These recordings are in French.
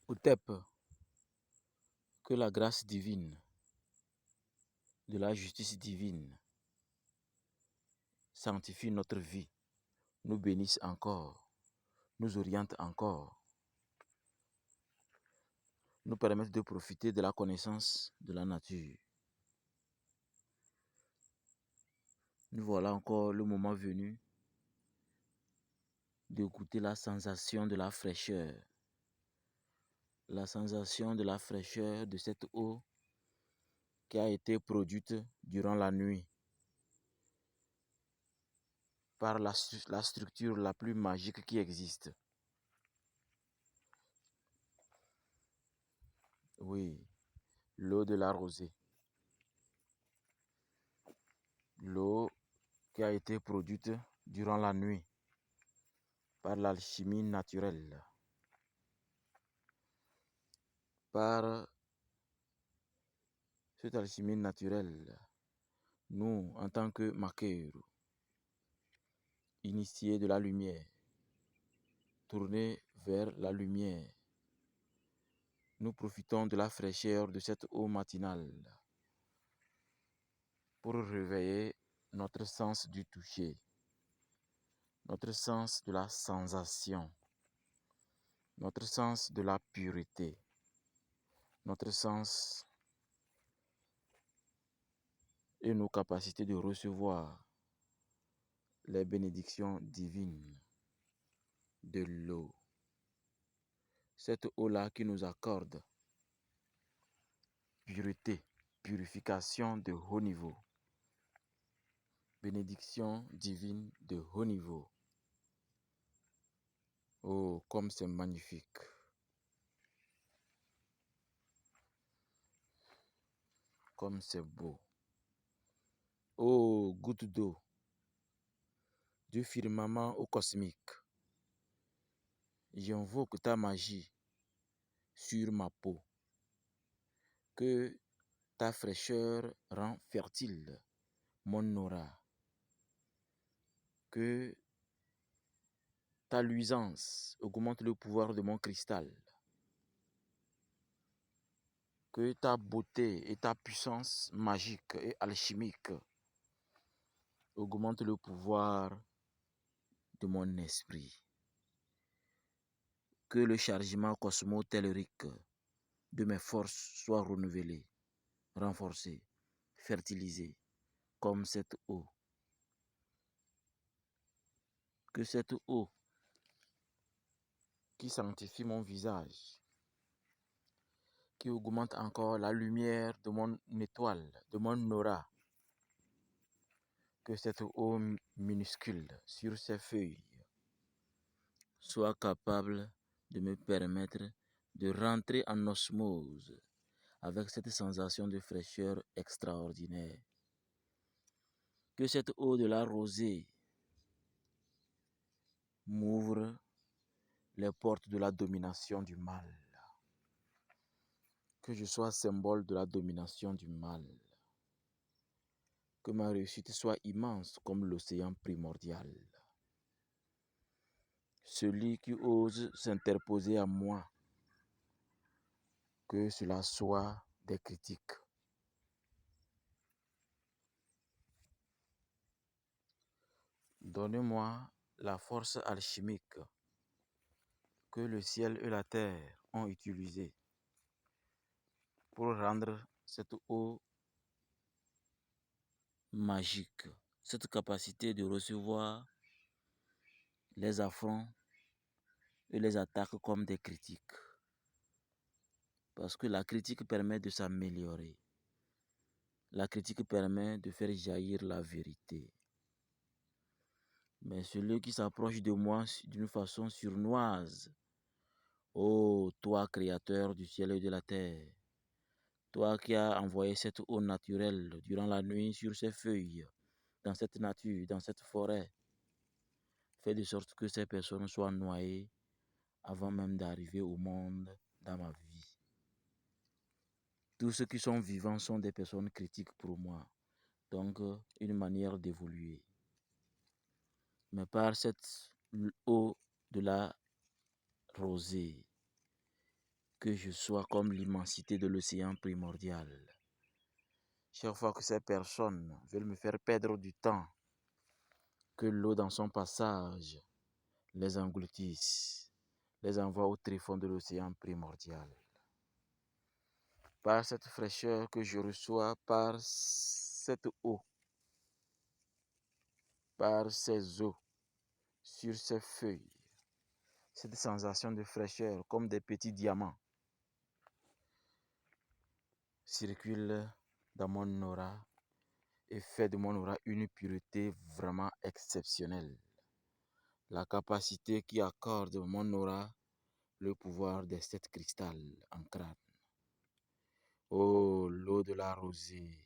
Otep, que la grâce divine, de la justice divine, sanctifie notre vie, nous bénisse encore, nous oriente encore, nous permette de profiter de la connaissance de la nature. Nous voilà encore le moment venu de goûter la sensation de la fraîcheur. La sensation de la fraîcheur de cette eau qui a été produite durant la nuit par la structure la plus magique qui existe. Oui, l'eau de la rosée. L'eau qui a été produite durant la nuit par l'alchimie naturelle. Par cette alchimie naturelle, nous, en tant que Makeru, initiés de la lumière, tournés vers la lumière, nous profitons de la fraîcheur de cette eau matinale pour réveiller notre sens du toucher, notre sens de la sensation, notre sens de la pureté, notre sens et nos capacités de recevoir les bénédictions divines de l'eau. Cette eau-là qui nous accorde pureté, purification de haut niveau, bénédiction divine de haut niveau. Oh, comme c'est magnifique! Comme c'est beau! Oh, goutte d'eau, du firmament au cosmique, j'invoque ta magie sur ma peau, que ta fraîcheur rend fertile mon aura, que ta luisance augmente le pouvoir de mon cristal, que ta beauté et ta puissance magique et alchimique augmentent le pouvoir de mon esprit, que le chargement cosmotellurique de mes forces soit renouvelé, renforcé, fertilisé, comme cette eau. Que cette eau qui sanctifie mon visage, qui augmente encore la lumière de mon étoile, de mon aura, que cette eau minuscule sur ses feuilles soit capable de me permettre de rentrer en osmose avec cette sensation de fraîcheur extraordinaire. Que cette eau de la rosée m'ouvre les portes de la domination du mal. Que je sois symbole de la domination du mal. Que ma réussite soit immense comme l'océan primordial. Celui qui ose s'interposer à moi, que cela soit des critiques. Donnez-moi la force alchimique que le ciel et la terre ont utilisée pour rendre cette eau magique, cette capacité de recevoir les affronts et les attaques comme des critiques. Parce que la critique permet de s'améliorer. La critique permet de faire jaillir la vérité. Mais celui qui s'approche de moi d'une façon sournoise, ô toi créateur du ciel et de la terre, toi qui as envoyé cette eau naturelle durant la nuit sur ces feuilles, dans cette nature, dans cette forêt, fais de sorte que ces personnes soient noyées avant même d'arriver au monde dans ma vie. Tous ceux qui sont vivants sont des personnes critiques pour moi. Donc, une manière d'évoluer. Mais par cette eau de la rosée, que je sois comme l'immensité de l'océan primordial. Chaque fois que ces personnes veulent me faire perdre du temps, que l'eau dans son passage les engloutisse, les envoie au tréfonds de l'océan primordial. Par cette fraîcheur que je reçois, par cette eau, par ces eaux, sur ces feuilles, cette sensation de fraîcheur comme des petits diamants circule dans mon aura et fait de mon aura une pureté vraiment exceptionnelle. La capacité qui accorde mon aura le pouvoir des 7 cristals en crâne. Oh, l'eau de la rosée,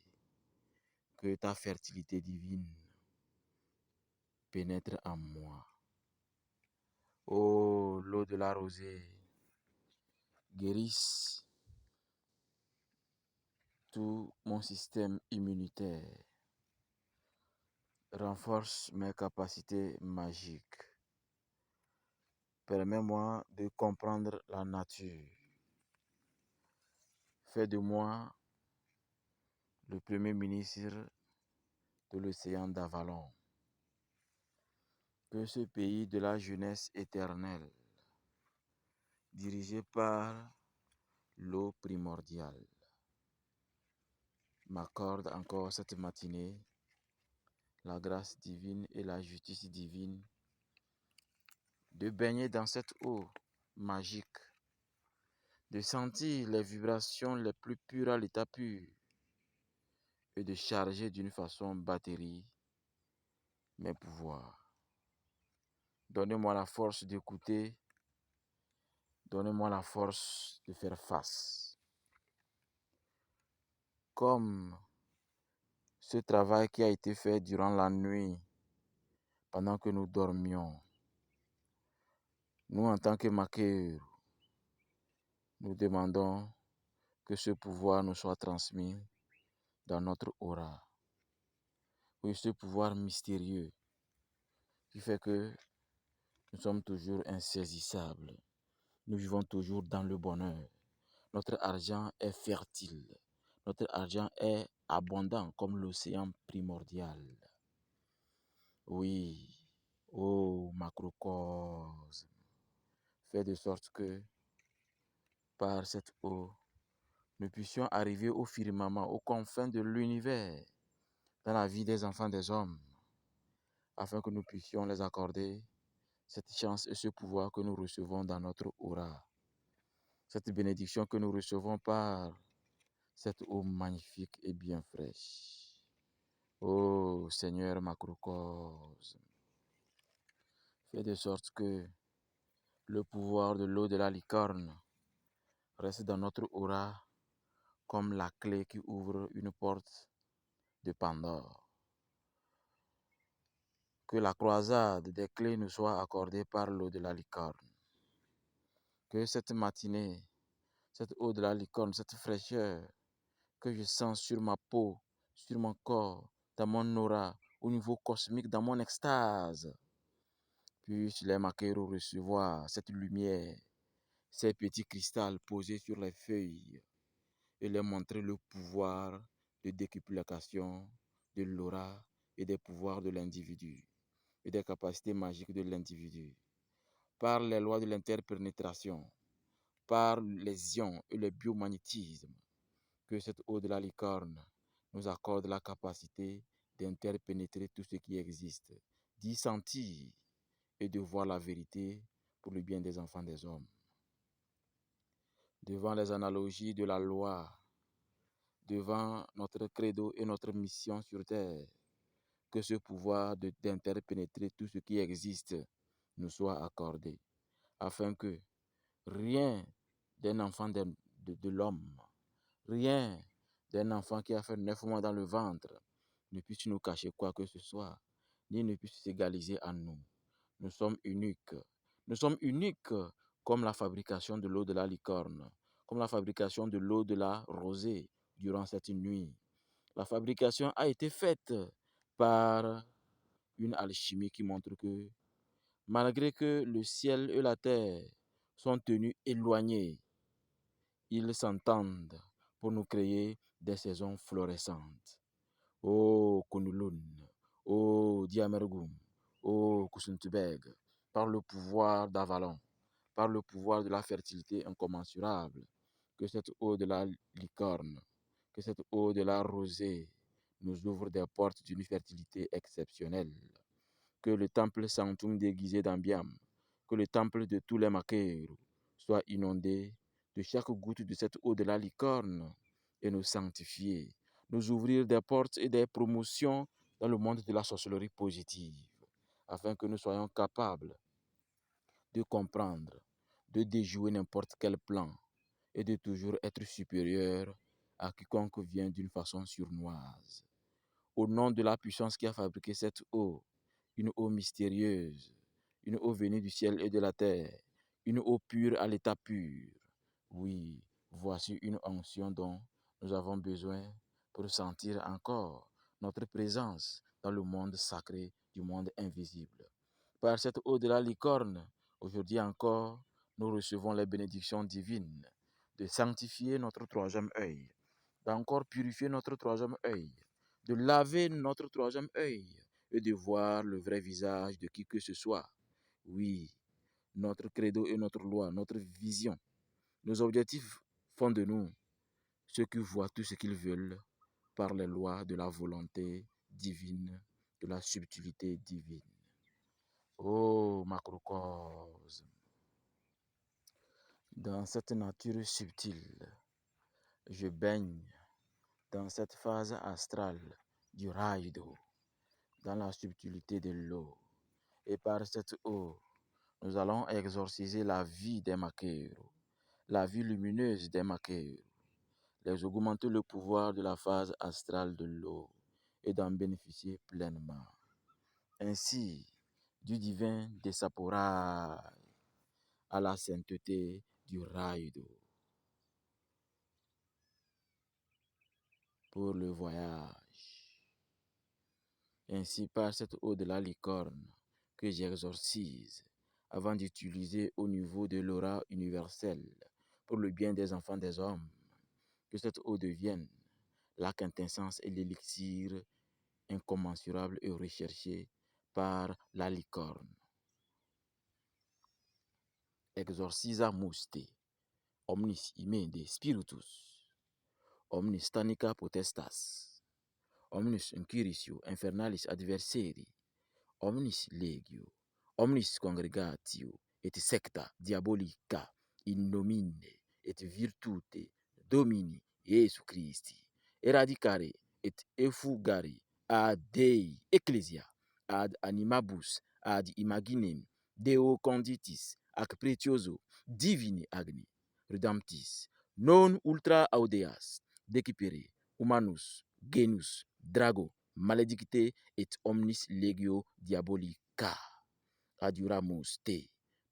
que ta fertilité divine pénètre en moi. Oh, l'eau de la rosée, guérisse tout mon système immunitaire, renforce mes capacités magiques, permets-moi de comprendre la nature, fais de moi le premier ministre de l'océan d'Avalon, que ce pays de la jeunesse éternelle, dirigé par l'eau primordiale, m'accorde encore cette matinée la grâce divine et la justice divine de baigner dans cette eau magique, de sentir les vibrations les plus pures à l'état pur et de charger d'une façon batterie mes pouvoirs. Donnez-moi la force d'écouter, donnez-moi la force de faire face. Comme ce travail qui a été fait durant la nuit, pendant que nous dormions, nous en tant que Makeru, nous demandons que ce pouvoir nous soit transmis dans notre aura. Oui, ce pouvoir mystérieux qui fait que nous sommes toujours insaisissables. Nous vivons toujours dans le bonheur. Notre argent est fertile. Notre argent est abondant comme l'océan primordial. Oui, oh macrocosme, fais de sorte que par cette eau, nous puissions arriver au firmament, aux confins de l'univers, dans la vie des enfants des hommes, afin que nous puissions les accorder cette chance et ce pouvoir que nous recevons dans notre aura, cette bénédiction que nous recevons par cette eau magnifique et bien fraîche. Ô Seigneur macrocosme, fais de sorte que le pouvoir de l'eau de la licorne reste dans notre aura comme la clé qui ouvre une porte de Pandore. Que la croisade des clés nous soit accordée par l'eau de la licorne. Que cette matinée, cette eau de la licorne, cette fraîcheur que je sens sur ma peau, sur mon corps, dans mon aura, au niveau cosmique, dans mon extase, puisse les Makeros recevoir cette lumière, ces petits cristals posés sur les feuilles et leur montrer le pouvoir de décuplication de l'aura et des pouvoirs de l'individu et des capacités magiques de l'individu. Par les lois de l'interpénétration, par les ions et le biomagnétisme, que cette eau de la licorne nous accorde la capacité d'interpénétrer tout ce qui existe, d'y sentir et de voir la vérité pour le bien des enfants des hommes. Devant les analogies de la loi, devant notre credo et notre mission sur terre, que ce pouvoir d'interpénétrer tout ce qui existe nous soit accordé, afin que rien d'un enfant de l'homme, rien d'un enfant qui a fait 9 mois dans le ventre ne puisse nous cacher quoi que ce soit, ni ne puisse s'égaliser à nous. Nous sommes uniques. Nous sommes uniques comme la fabrication de l'eau de la licorne, comme la fabrication de l'eau de la rosée durant cette nuit. La fabrication a été faite par une alchimie qui montre que malgré que le ciel et la terre sont tenus éloignés, ils s'entendent pour nous créer des saisons florissantes. Oh Kunulun, oh Diamergum, oh Kusuntubeg, par le pouvoir d'Avalon, par le pouvoir de la fertilité incommensurable, que cette eau de la licorne, que cette eau de la rosée nous ouvre des portes d'une fertilité exceptionnelle. Que le temple Sanctum déguisé d'Ambiam, que le temple de tous les Maqueros soit inondé de chaque goutte de cette eau de la licorne et nous sanctifier, nous ouvrir des portes et des promotions dans le monde de la sorcellerie positive, afin que nous soyons capables de comprendre, de déjouer n'importe quel plan et de toujours être supérieur à quiconque vient d'une façon sournoise. Au nom de la puissance qui a fabriqué cette eau, une eau mystérieuse, une eau venue du ciel et de la terre, une eau pure à l'état pur. Oui, voici une onction dont nous avons besoin pour sentir encore notre présence dans le monde sacré du monde invisible. Par cette eau de la licorne, aujourd'hui encore, nous recevons les bénédictions divines de sanctifier notre troisième œil, d'encore purifier notre troisième œil, de laver notre troisième œil et de voir le vrai visage de qui que ce soit. Oui, notre credo et notre loi, notre vision, nos objectifs font de nous ceux qui voient tout ce qu'ils veulent par les lois de la volonté divine, de la subtilité divine. Oh, macrocosme, dans cette nature subtile, je baigne dans cette phase astrale du rail d'eau, dans la subtilité de l'eau. Et par cette eau, nous allons exorciser la vie des maqueros, la vie lumineuse des maqueros, les augmenter le pouvoir de la phase astrale de l'eau et d'en bénéficier pleinement. Ainsi, du divin Dessaporai à la sainteté du rail d'eau. Pour le voyage. Ainsi, par cette eau de la licorne que j'exorcise avant d'utiliser au niveau de l'aura universelle pour le bien des enfants des hommes, que cette eau devienne la quintessence et l'élixir incommensurable et recherché par la licorne. Exorcisa muste, omnis imende spiritus, omnis stanica potestas, omnis inquiritio infernalis adversari, omnis legio, omnis congregatio, et secta diabolica in nomine et virtute Domini Iesu Christi, eradicare et effugare ad Dei Ecclesia, ad animabus, ad imaginem Deo conditis ac pretioso divini agni, redemptis, non ultra audeas, decipere humanus, genus, drago, maledicte et omnis legio diabolica. Adiuramus te,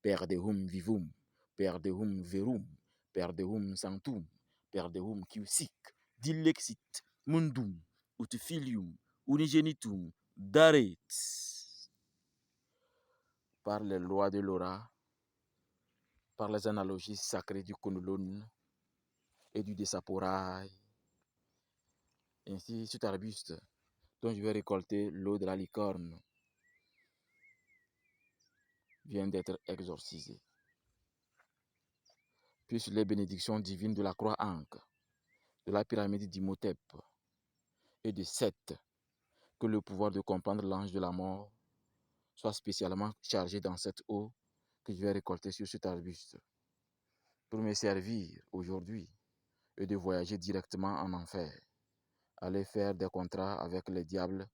per deum vivum, per deum verum, per deum sanctum, per deum quiusic, dilexit mundum, ut filium unigenitum daret. Par les lois de l'aura, par les analogies sacrées du Kunlun et du Dessaporai, ainsi cet arbuste dont je vais récolter l'eau de la licorne vient d'être exorcisé. Puissent les bénédictions divines de la croix Ankh, de la pyramide d'Imhotep et de Seth, que le pouvoir de comprendre l'ange de la mort soit spécialement chargé dans cette eau que je vais récolter sur cet arbuste pour me servir aujourd'hui et de voyager directement en enfer, aller faire des contrats avec les diables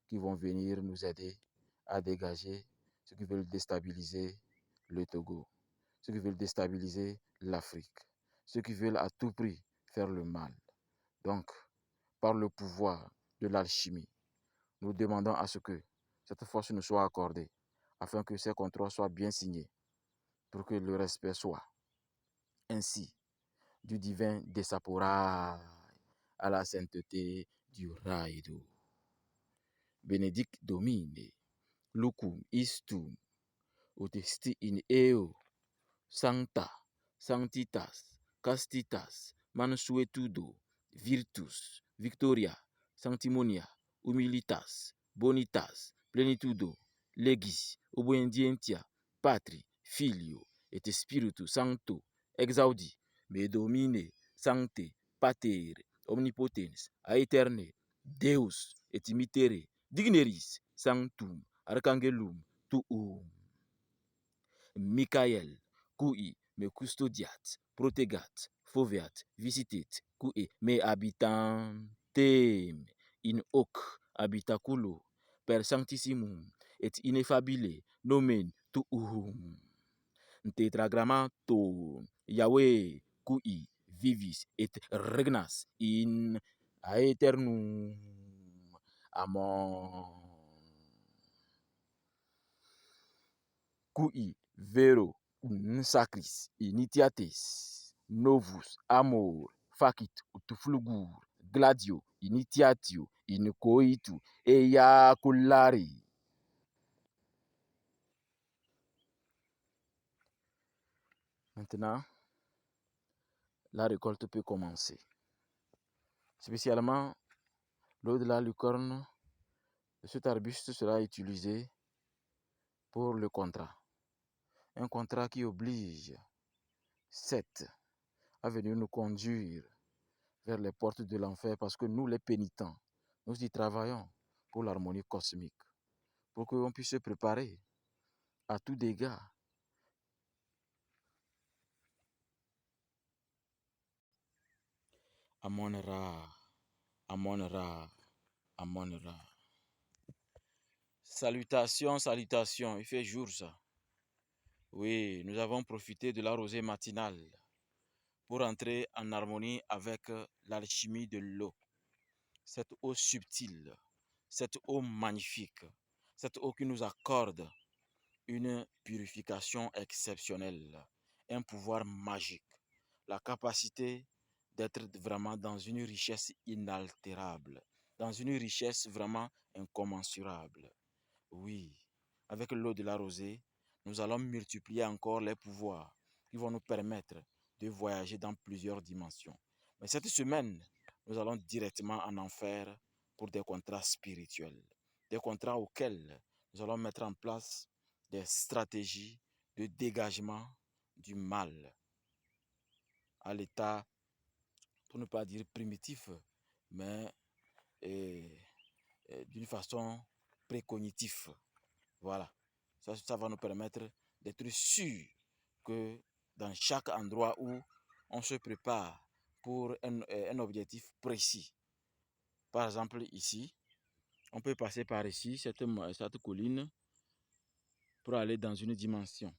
qui vont venir nous aider à dégager ceux qui veulent déstabiliser le Togo, ceux qui veulent déstabiliser l'Afrique, ceux qui veulent à tout prix faire le mal. Donc, par le pouvoir de l'alchimie, nous demandons à ce que cette force nous soit accordée, afin que ces contrats soient bien signés, pour que le respect soit. Ainsi, du divin Dessaporai à la sainteté du Raido. Benedict Domine, lucum istum, ut esti in eo, sancta, sanctitas, castitas, mansuetudo, virtus, victoria, sanctimonia, humilitas, bonitas, plenitudo, legis, obedientia, patri, filio, et spiritu sancto, exaudi, me domine, sancte, pater, omnipotens, aeterne, Deus, et mitere, digneris, sanctum, archangelum, tuum. Michael, cui me custodiat, protegat, foveat, visitet, cui me habitantem in hoc habitaculo per sanctissimum et ineffabile nomen tuum. Tetragrammaton Yahweh, cui vivis et regnas in aeternum. Amen. Cui vero sacris initiates novus amor facit ut flugur gladio initiatio in coitu eiaculari. Maintenant, la récolte peut commencer. Spécialement, l'eau de la lucorne de cet arbuste sera utilisé pour le contrat. Un contrat qui oblige Seth à venir nous conduire vers les portes de l'enfer parce que nous, les pénitents, nous y travaillons pour l'harmonie cosmique, pour qu'on puisse se préparer à tout dégât. Amon-Ra, Amon-Ra, Amon-Ra. Salutations, salutations, il fait jour ça. Oui, nous avons profité de la rosée matinale pour entrer en harmonie avec l'alchimie de l'eau. Cette eau subtile, cette eau magnifique, cette eau qui nous accorde une purification exceptionnelle, un pouvoir magique, la capacité d'être vraiment dans une richesse inaltérable, dans une richesse vraiment incommensurable. Oui, avec l'eau de la rosée, nous allons multiplier encore les pouvoirs qui vont nous permettre de voyager dans plusieurs dimensions. Mais cette semaine, nous allons directement en enfer pour des contrats spirituels, des contrats auxquels nous allons mettre en place des stratégies de dégagement du mal à l'état, pour ne pas dire primitif, mais d'une façon précognitive. Voilà. Ça va nous permettre d'être sûrs que dans chaque endroit où on se prépare pour un objectif précis, par exemple ici, on peut passer par ici, cette colline, pour aller dans une dimension.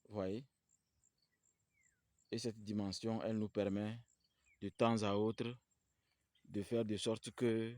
Vous voyez? Et cette dimension, elle nous permet de temps à autre de faire de sorte que